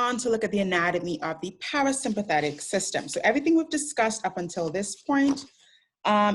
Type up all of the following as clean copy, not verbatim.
on to look at the anatomy of the parasympathetic system. So everything we've discussed up until this point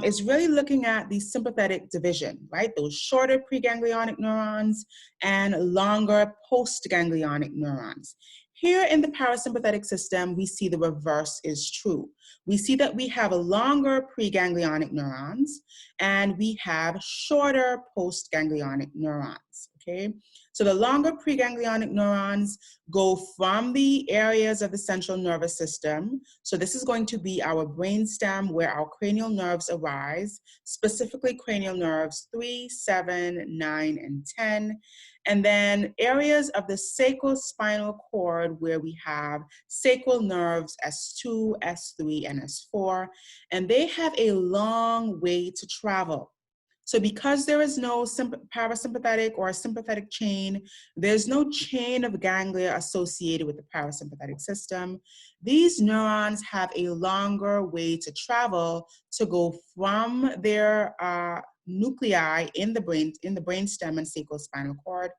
is really looking at the sympathetic division, right? Those shorter preganglionic neurons and longer postganglionic neurons. Here in the parasympathetic system, we see the reverse is true. We see that we have longer preganglionic neurons and we have shorter postganglionic neurons, okay? So the longer preganglionic neurons go from the areas of the central nervous system. So this is going to be our brainstem where our cranial nerves arise, specifically cranial nerves 3, 7, 9, and 10. And then areas of the sacrospinal cord where we have sacral nerves S2, S3, and S4. And they have a long way to travel. So because there is no parasympathetic or sympathetic chain, there's no chain of ganglia associated with the parasympathetic system. These neurons have a longer way to travel to go from their nuclei in the brain, in the brainstem and sacrospinal cord,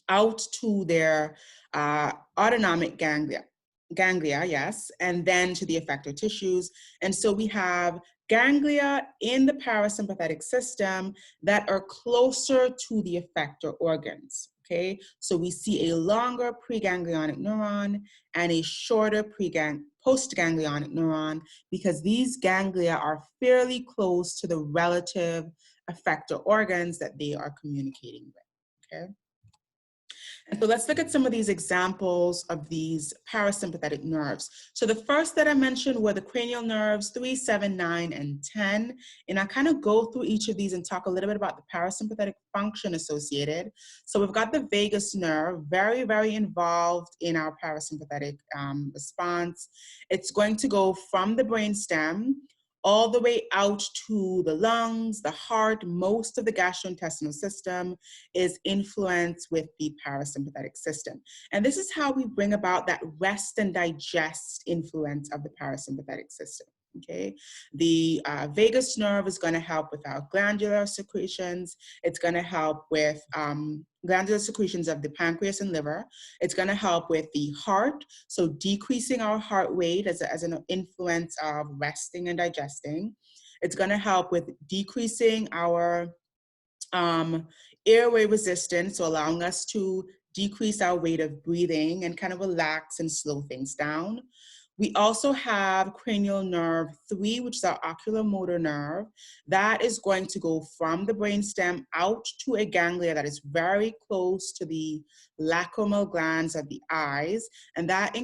out to their autonomic ganglia, yes, and then to the effector tissues. And so we have ganglia in the parasympathetic system that are closer to the effector organs, okay? So we see a longer preganglionic neuron and a shorter postganglionic neuron because these ganglia are fairly close to the relative effector organs that they are communicating with, okay? And so let's look at some of these examples of these parasympathetic nerves. So the first that I mentioned were the cranial nerves 3, 7, 9, and 10. And I kind of go through each of these and talk a little bit about the parasympathetic function associated. So we've got the vagus nerve, very, very involved in our parasympathetic response. It's going to go from the brainstem all the way out to the lungs, the heart. Most of the gastrointestinal system is influenced with the parasympathetic system. And this is how we bring about that rest and digest influence of the parasympathetic system. Okay, the vagus nerve is going to help with our glandular secretions. It's going to help with glandular secretions of the pancreas and liver. It's going to help with the heart, so decreasing our heart rate as an influence of resting and digesting. It's going to help with decreasing our airway resistance, so allowing us to decrease our rate of breathing and kind of relax and slow things down. We also have cranial nerve 3, which is our oculomotor nerve. That is going to go from the brainstem out to a ganglia that is very close to the lacrimal glands of the eyes. And that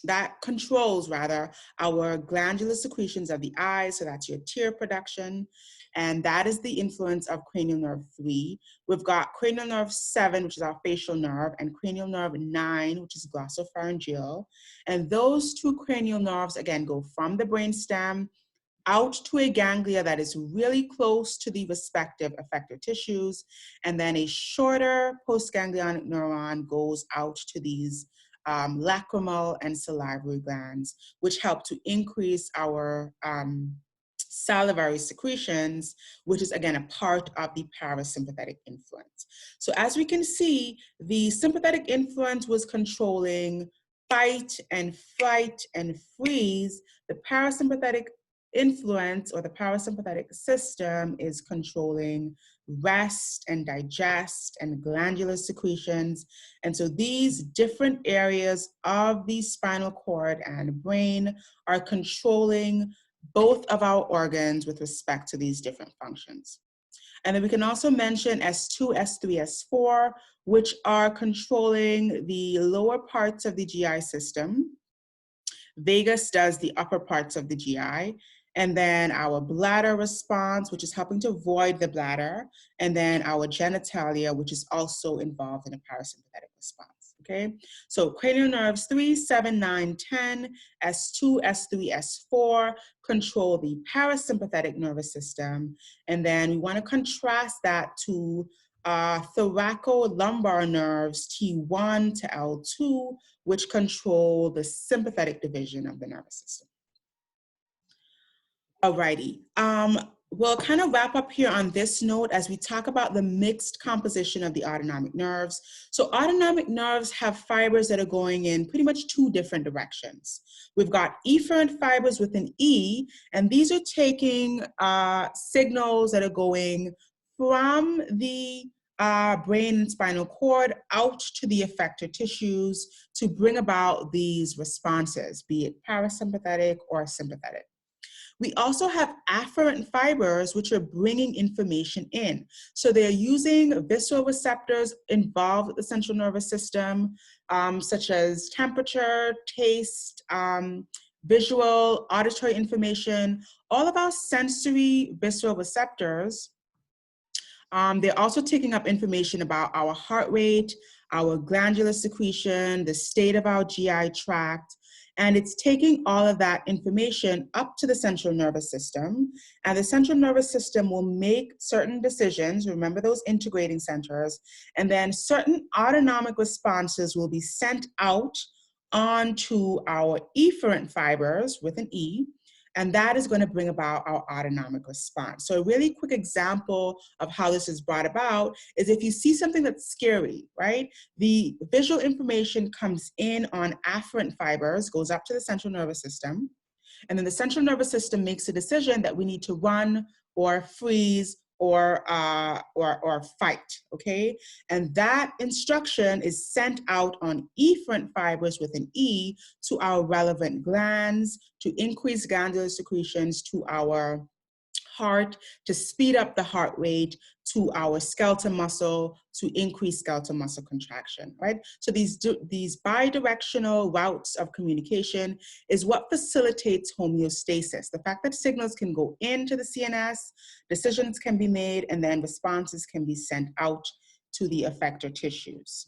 that controls rather our glandular secretions of the eyes. So that's your tear production. And that is the influence of cranial nerve 3. We've got cranial nerve 7, which is our facial nerve, and cranial nerve 9, which is glossopharyngeal. And those two cranial nerves, again, go from the brainstem out to a ganglia that is really close to the respective effector tissues. And then a shorter postganglionic neuron goes out to these lacrimal and salivary glands, which help to increase our salivary secretions, which is again a part of the parasympathetic influence. So as we can see, the sympathetic influence was controlling fight and flight and freeze. The parasympathetic influence or the parasympathetic system is controlling rest and digest and glandular secretions. And so these different areas of the spinal cord and brain are controlling both of our organs with respect to these different functions. And then we can also mention S2, S3, S4, which are controlling the lower parts of the GI system. Vagus does the upper parts of the GI. And then our bladder response, which is helping to void the bladder. And then our genitalia, which is also involved in a parasympathetic response. Okay, so cranial nerves 3, 7, 9, 10, S2, S3, S4 control the parasympathetic nervous system. And then we want to contrast that to thoracolumbar nerves T1 to L2, which control the sympathetic division of the nervous system. Alrighty. we'll kind of wrap up here on this note as we talk about the mixed composition of the autonomic nerves. So autonomic nerves have fibers that are going in pretty much two different directions. We've got efferent fibers with an E, and these are taking signals that are going from the brain and spinal cord out to the effector tissues to bring about these responses, be it parasympathetic or sympathetic. We also have afferent fibers, which are bringing information in. So they're using visceral receptors involved with the central nervous system, such as temperature, taste, visual, auditory information, all of our sensory visceral receptors. They're also taking up information about our heart rate, our glandular secretion, the state of our GI tract, and it's taking all of that information up to the central nervous system, and the central nervous system will make certain decisions, remember those integrating centers, and then certain autonomic responses will be sent out onto our efferent fibers with an E, and that is going to bring about our autonomic response. So a really quick example of how this is brought about is if you see something that's scary, right? The visual information comes in on afferent fibers, goes up to the central nervous system, and then the central nervous system makes a decision that we need to run or freeze or fight, okay? And that instruction is sent out on efferent fibers with an E to our relevant glands to increase glandular secretions to our heart, to speed up the heart rate, to our skeletal muscle, to increase skeletal muscle contraction, right? So these bidirectional routes of communication is what facilitates homeostasis. The fact that signals can go into the CNS, decisions can be made, and then responses can be sent out to the effector tissues.